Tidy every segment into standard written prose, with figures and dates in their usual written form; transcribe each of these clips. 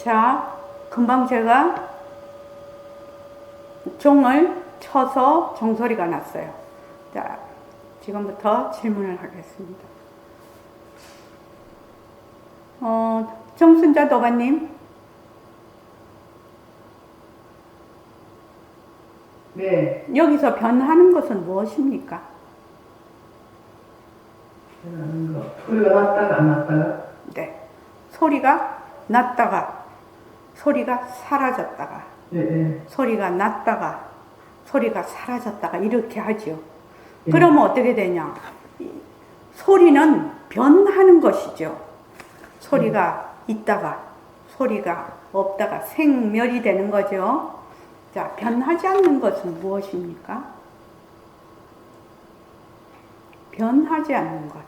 자, 금방 제가 종을 쳐서 종소리가 났어요. 자, 지금부터 질문을 하겠습니다. 정순자 도가님. 네. 여기서 변하는 것은 무엇입니까? 변하는 거. 소리가 났다가 안 났다가? 네. 소리가 났다가, 소리가 사라졌다가, 네. 소리가 났다가, 소리가 사라졌다가, 이렇게 하죠. 네. 그러면 어떻게 되냐? 소리는 변하는 것이죠. 소리가 있다가, 소리가 없다가 생멸이 되는 거죠. 자, 변하지 않는 것은 무엇입니까? 변하지 않는 것.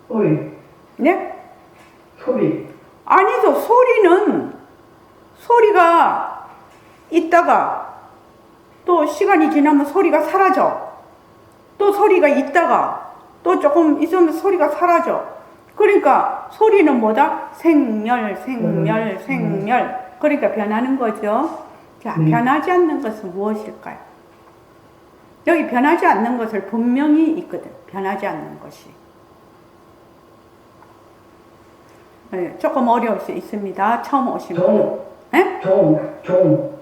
소리. 네? 소리. 아니죠. 소리가 있다가 또 시간이 지나면 소리가 사라져. 또 소리가 있다가 또 조금 있으면 소리가 사라져. 그러니까 소리는 뭐다? 생멸. 그러니까 변하는 거죠. 자, 변하지 않는 것은 무엇일까요? 여기 변하지 않는 것을 분명히 있거든. 변하지 않는 것이. 네, 조금 어려울 수 있습니다. 처음 오신 분. 네? 종.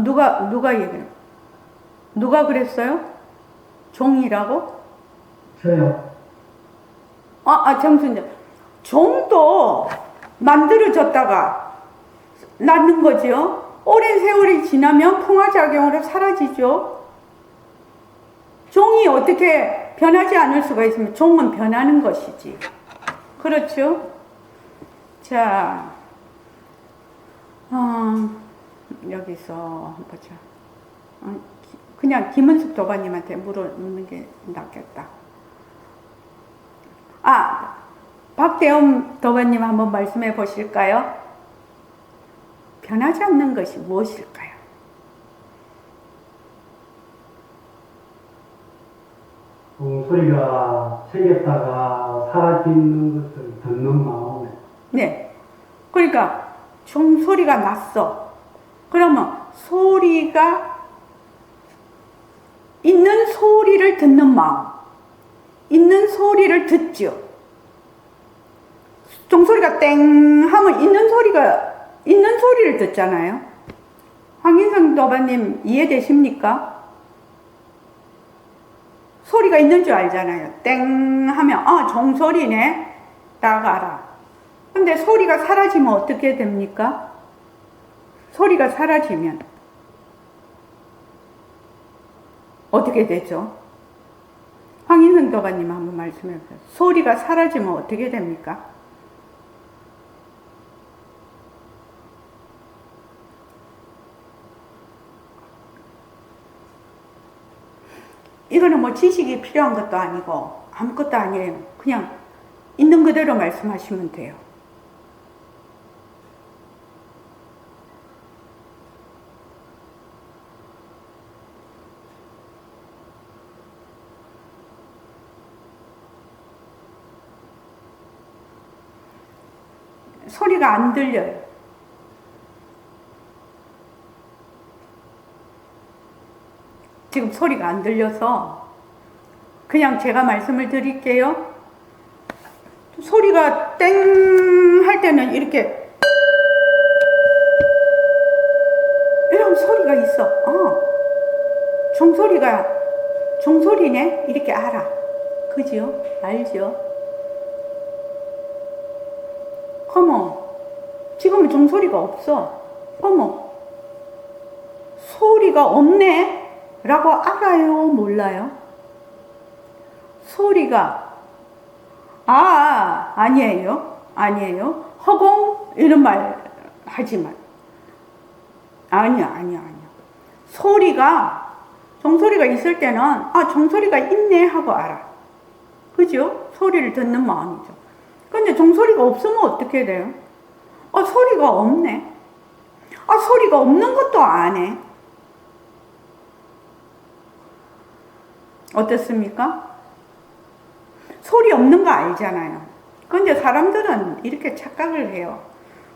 누가 얘기해요? 누가 그랬어요? 종이라고? 저요. 정순자. 종도 만들어졌다가 낳는 거죠. 오랜 세월이 지나면 풍화작용으로 사라지죠. 종이 어떻게 변하지 않을 수가 있으면 종은 변하는 것이지. 그렇죠? 자, 여기서 보자. 그냥 김은숙 도반님한테 물어보는 게 낫겠다. 박대엄 도반님 한번 말씀해 보실까요? 변하지 않는 것이 무엇일까요? 소리가 생겼다가 사라지는 것을 듣는 마음. 네. 그러니까 종소리가 났어. 그러면 소리가 있는 소리를 듣는 마음. 있는 소리를 듣죠. 종소리가 땡 하면 있는 소리를 듣잖아요. 황인성 도반님 이해되십니까? 소리가 있는 줄 알잖아요. 땡 하면 종소리네. 딱 알아. 근데 소리가 사라지면 어떻게 됩니까? 소리가 사라지면 어떻게 되죠? 황인성 도반님 한번 말씀해 보세요. 소리가 사라지면 어떻게 됩니까? 이거는 뭐 지식이 필요한 것도 아니고 아무것도 아니에요. 그냥 있는 그대로 말씀하시면 돼요. 소리가 안 들려요. 지금 소리가 안 들려서 그냥 제가 말씀을 드릴게요. 소리가 땡 할 때는 이렇게 이런 소리가 있어. 종소리네 이렇게 알아. 그죠? 알죠? 어머, 지금은 종소리가 없어. 어머, 소리가 없네 라고 알아요? 몰라요? 소리가 아니에요. 허공 이런 말 하지만 아니야. 소리가 종소리가 있을 때는 종소리가 있네 하고 알아. 그죠? 소리를 듣는 마음이죠. 근데 종소리가 없으면 어떻게 돼요? 소리가 없네. 소리가 없는 것도 안 해. 어떻습니까? 소리 없는 거 알잖아요. 근데 사람들은 이렇게 착각을 해요.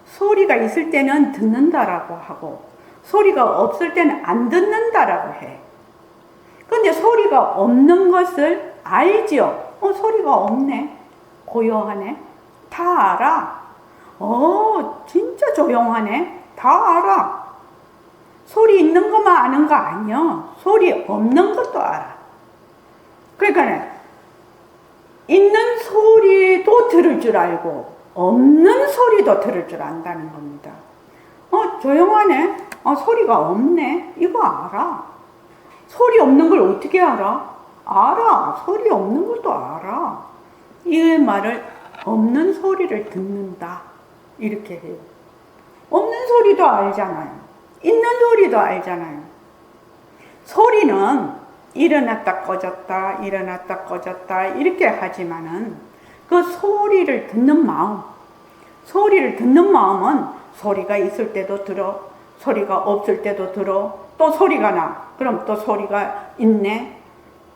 소리가 있을 때는 듣는다라고 하고 소리가 없을 때는 안 듣는다라고 해. 근데 소리가 없는 것을 알지요. 소리가 없네. 고요하네. 다 알아. 진짜 조용하네. 다 알아. 소리 있는 것만 아는 거 아니야. 소리 없는 것도 알아. 그러니까 있는 소리도 들을 줄 알고 없는 소리도 들을 줄 안다는 겁니다. 조용하네. 소리가 없네. 이거 알아. 소리 없는 걸 어떻게 알아? 알아. 소리 없는 것도 알아. 이 말을 없는 소리를 듣는다. 이렇게 해요. 없는 소리도 알잖아요. 있는 소리도 알잖아요. 소리는 일어났다 꺼졌다 일어났다 꺼졌다 이렇게 하지만은 그 소리를 듣는 마음은 소리가 있을 때도 들어, 소리가 없을 때도 들어, 또 소리가 나. 그럼 또 소리가 있네.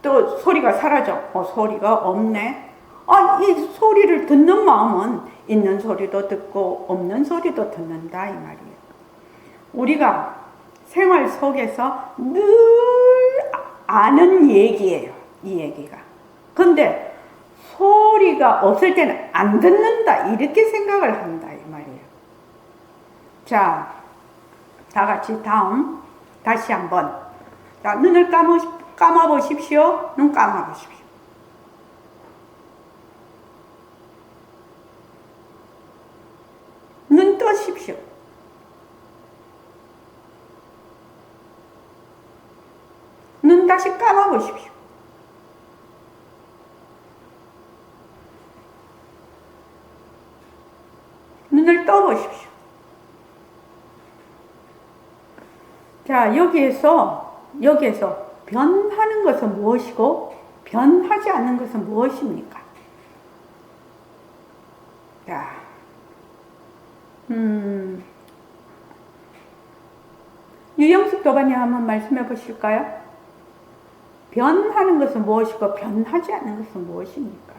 또 소리가 사라져. 소리가 없네. 이 소리를 듣는 마음은 있는 소리도 듣고 없는 소리도 듣는다 이 말이에요. 우리가 생활 속에서 늘 아는 얘기예요. 이 얘기가. 근데 소리가 없을 때는 안 듣는다 이렇게 생각을 한다 이 말이에요. 자, 다 같이 다시 한번. 자, 눈을 감아보십시오. 눈 감아보십시오. 눈 떠십시오. 눈 다시 감아보십시오. 눈을 떠보십시오. 자, 여기에서 변하는 것은 무엇이고 변하지 않는 것은 무엇입니까? 자, 유영숙 도반님 한번 말씀해 보실까요? 변하는 것은 무엇이고 변하지 않는 것은 무엇입니까?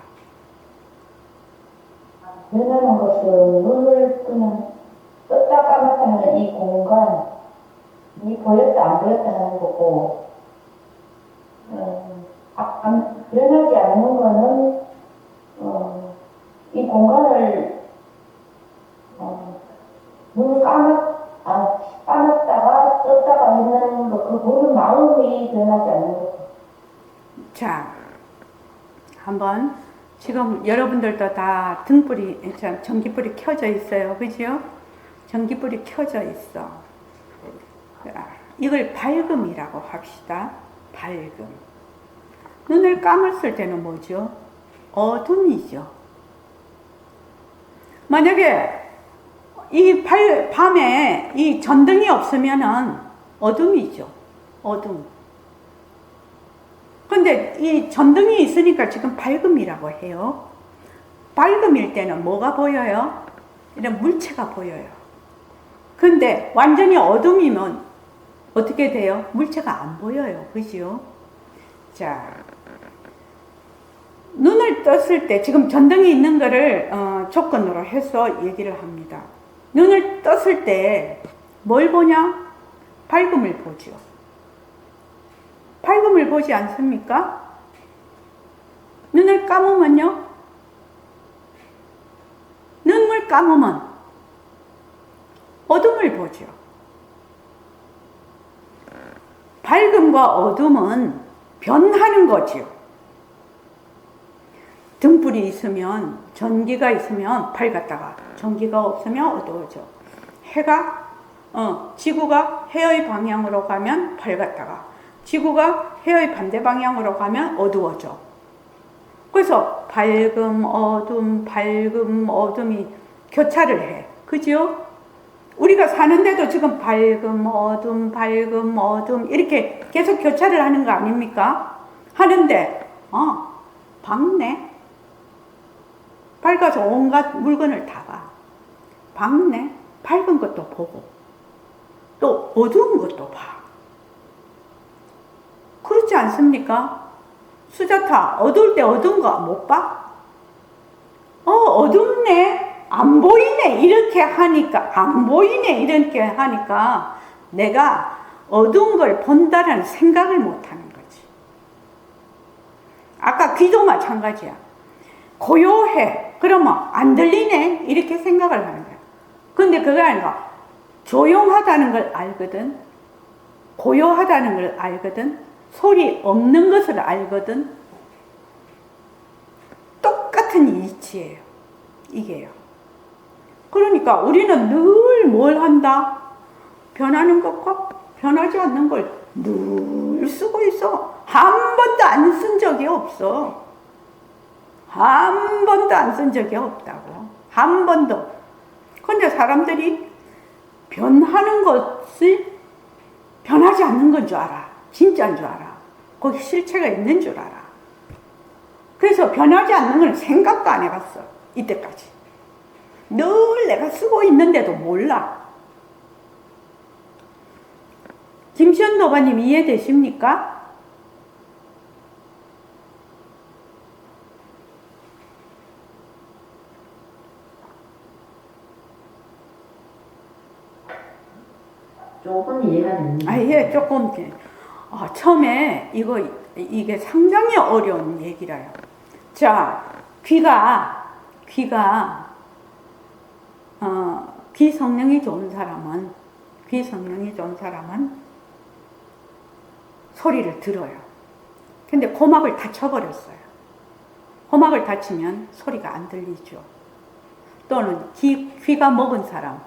변하는 것은 눈을 뜨는 떴다 감았다 하는 이 공간, 이 보였다 안 보였다 하는 거고, 변하지 않는 거는 이 공간을 눈을 감았다가 떴다가 있는 거, 그 보는 마음이 변하지 않는 거죠. 자, 한번 지금 여러분들도 다 등불이, 전기불이 켜져 있어요. 그죠? 전기불이 켜져 있어. 이걸 밝음이라고 합시다. 밝음. 눈을 감았을 때는 뭐죠? 어둠이죠. 만약에 이 밤에 이 전등이 없으면은 어둠이죠. 어둠. 근데 이 전등이 있으니까 지금 밝음이라고 해요. 밝음일 때는 뭐가 보여요? 이런 물체가 보여요. 근데 완전히 어둠이면 어떻게 돼요? 물체가 안 보여요. 그죠? 자, 눈을 떴을 때 지금 전등이 있는 거를 조건으로 해서 얘기를 합니다. 눈을 떴을 때 뭘 보냐? 밝음을 보죠. 밝음을 보지 않습니까? 눈을 감으면요? 눈을 감으면 어둠을 보죠. 밝음과 어둠은 변하는 거지요. 등불이 있으면, 전기가 있으면 밝았다가 전기가 없으면 어두워져. 지구가 해의 방향으로 가면 밝았다가 지구가 해의 반대 방향으로 가면 어두워져. 그래서 밝음, 어둠이 교차를 해. 그죠? 우리가 사는데도 지금 밝음, 어둠 이렇게 계속 교차를 하는 거 아닙니까? 하는데 밝네. 밝아서 온갖 물건을 다 봐. 밝네. 밝은 것도 보고 또 어두운 것도 봐. 그렇지 않습니까? 수자타, 어두울 때 어두운 거 못 봐? 어둡네, 안 보이네, 이렇게 하니까, 안 보이네, 이렇게 하니까 내가 어두운 걸 본다라는 생각을 못 하는 거지. 아까 귀도 마찬가지야. 고요해. 그러면 안 들리네, 이렇게 생각을 하는 거야. 근데 그게 아니라 조용하다는 걸 알거든, 고요하다는 걸 알거든, 소리 없는 것을 알거든. 똑같은 이치예요. 이게요. 그러니까 우리는 늘 뭘 한다? 변하는 것과 변하지 않는 걸 늘 쓰고 있어. 한 번도 안 쓴 적이 없어. 한 번도 안 쓴 적이 없다고. 한 번도. 근데 사람들이 변하는 것을 변하지 않는 건 줄 알아. 진짜인 줄 알아. 거기 실체가 있는 줄 알아. 그래서 변하지 않는 건 생각도 안 해봤어. 이때까지. 늘 내가 쓰고 있는데도 몰라. 김시현 노바님 이해되십니까? 조금 이해가 됩니다. 예, 조금. 처음에 이게 상당히 어려운 얘기라요. 자, 귀가 귀 성능이 좋은 사람은 소리를 들어요. 근데 고막을 다쳐버렸어요. 고막을 다치면 소리가 안 들리죠. 또는 귀가 먹은 사람,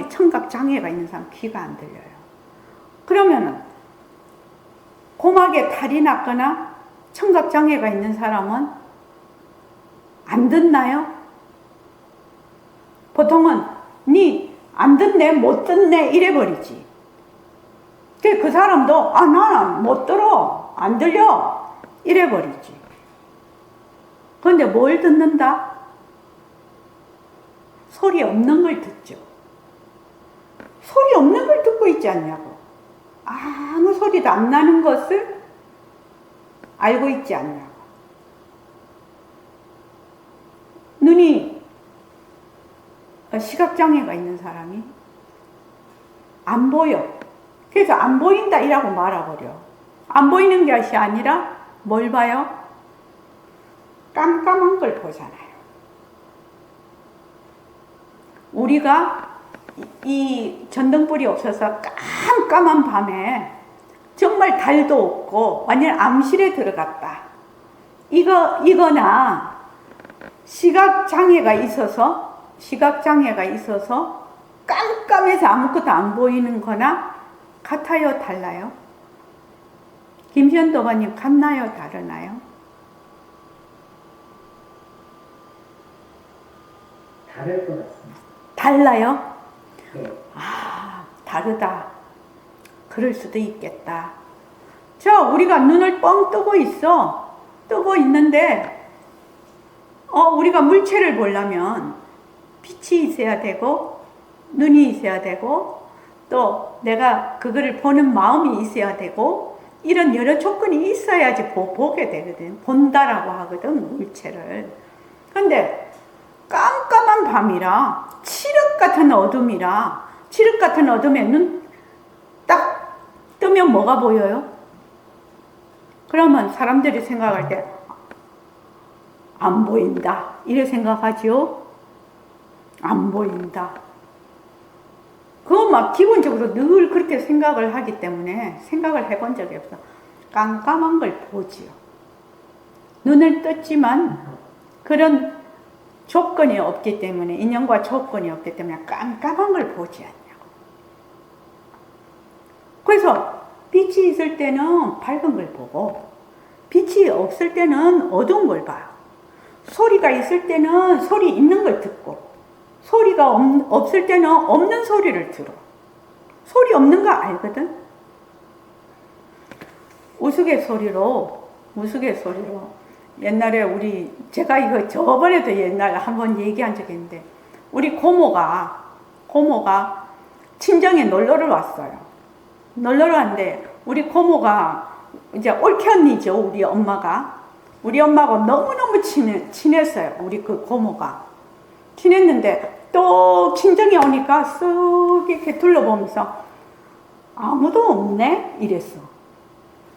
청각 장애가 있는 사람 귀가 안 들려요. 그러면은 고막에 탈이 났거나 청각 장애가 있는 사람은 안 듣나요? 보통은 안 듣네, 못 듣네 이래버리지. 그 사람도 나는 못 들어, 안 들려 이래버리지. 그런데 뭘 듣는다? 소리 없는 걸 듣죠. 소리 없는 걸 듣고 있지 않냐고. 아무 소리도 안 나는 것을 알고 있지 않냐고. 눈이 시각장애가 있는 사람이 안 보여. 그래서 안 보인다 이라고 말아버려. 안 보이는 것이 아니라 뭘 봐요? 깜깜한 걸 보잖아요. 우리가 이 전등불이 없어서 깜깜한 밤에 정말 달도 없고 완전 암실에 들어갔다. 이거나 시각장애가 있어서 깜깜해서 아무것도 안 보이는 거나 같아요, 달라요? 김시현 도바님 같나요, 다르나요? 다를 것 같습니다. 달라요? 네. 다르다. 그럴 수도 있겠다. 자, 우리가 눈을 뻥 뜨고 있는데 우리가 물체를 보려면 빛이 있어야 되고 눈이 있어야 되고 또 내가 그거를 보는 마음이 있어야 되고 이런 여러 조건이 있어야지 보게 되거든. 본다라고 하거든, 물체를. 근데 깜깜한 밤이라 칠흑 같은 어둠에 눈 딱 뜨면 뭐가 보여요? 그러면 사람들이 생각할 때 안 보인다 이래 생각하죠? 안 보인다. 그거 막 기본적으로 늘 그렇게 생각을 하기 때문에 생각을 해본 적이 없어. 깜깜한 걸 보지요. 눈을 떴지만 그런 조건이 없기 때문에, 인연과 조건이 없기 때문에 깜깜한 걸 보지 않냐고. 그래서 빛이 있을 때는 밝은 걸 보고 빛이 없을 때는 어두운 걸 봐요. 소리가 있을 때는 소리 있는 걸 듣고 소리가 없을 때는 없는 소리를 들어. 소리 없는 거 알거든? 우스갯소리로 옛날에 제가 이거 저번에도 옛날에 한번 얘기한 적이 있는데, 우리 고모가 친정에 놀러를 왔어요. 놀러를 왔는데, 우리 고모가 이제 올케 언니죠, 우리 엄마가. 우리 엄마하고 너무너무 친했어요. 우리 그 고모가. 친했는데 또 친정에 오니까 쓱 이렇게 둘러보면서 아무도 없네? 이랬어.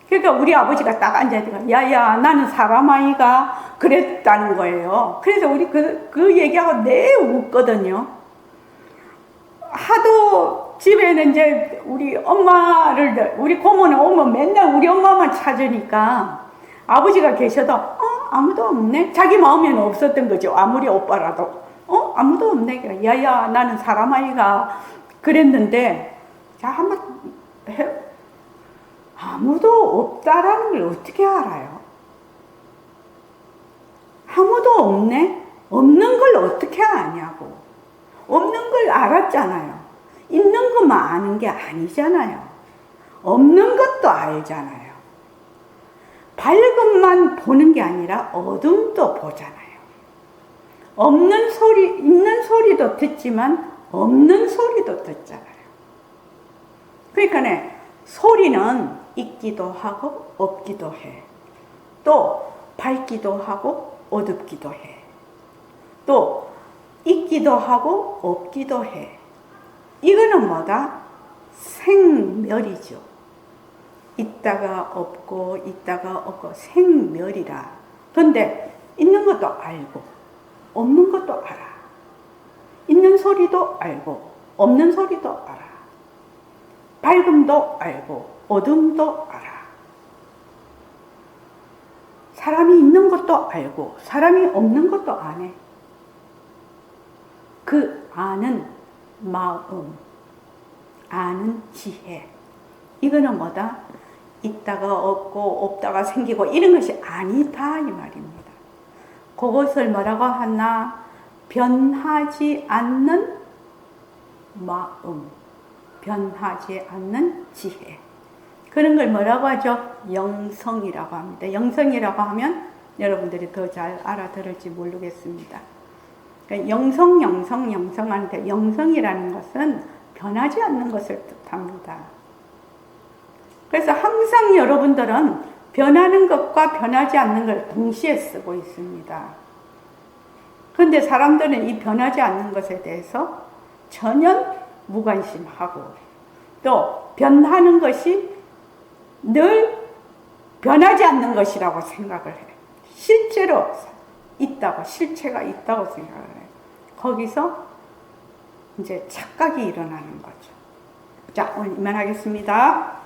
그러니까 우리 아버지가 딱 앉아있다가 야야 나는 사람 아이가 그랬다는 거예요. 그래서 우리 그 얘기하고 내 웃거든요. 하도 집에는 이제 우리 고모는 오면 맨날 우리 엄마만 찾으니까 아버지가 계셔도 아무도 없네? 자기 마음에는 없었던 거죠. 아무리 오빠라도 아무도 없네. 야야 나는 사람 아이가 그랬는데 자 한번 해. 아무도 없다라는 걸 어떻게 알아요? 아무도 없네? 없는 걸 어떻게 아냐고. 없는 걸 알았잖아요. 있는 것만 아는 게 아니잖아요. 없는 것도 알잖아요. 밝음만 보는 게 아니라 어둠도 보잖아요. 있는 소리도 듣지만 없는 소리도 듣잖아요. 그러니까 소리는 있기도 하고 없기도 해. 또 밝기도 하고 어둡기도 해. 또 있기도 하고 없기도 해. 이거는 뭐다? 생멸이죠. 있다가 없고 있다가 없고 생멸이라. 근데 있는 것도 알고 없는 것도 알아. 있는 소리도 알고 없는 소리도 알아. 밝음도 알고 어둠도 알아. 사람이 있는 것도 알고 사람이 없는 것도 아네. 그 아는 마음, 아는 지혜. 이거는 뭐다? 있다가 없고 없다가 생기고 이런 것이 아니다 이 말입니다. 그것을 뭐라고 하나? 변하지 않는 마음, 변하지 않는 지혜. 그런 걸 뭐라고 하죠? 영성이라고 합니다. 영성이라고 하면 여러분들이 더 잘 알아들을지 모르겠습니다. 그러니까 영성한테 영성이라는 것은 변하지 않는 것을 뜻합니다. 그래서 항상 여러분들은 변하는 것과 변하지 않는 걸 동시에 쓰고 있습니다. 그런데 사람들은 이 변하지 않는 것에 대해서 전혀 무관심하고 또 변하는 것이 늘 변하지 않는 것이라고 생각을 해요. 실제로 있다고, 실체가 있다고 생각을 해요. 거기서 이제 착각이 일어나는 거죠. 자, 오늘 이만하겠습니다.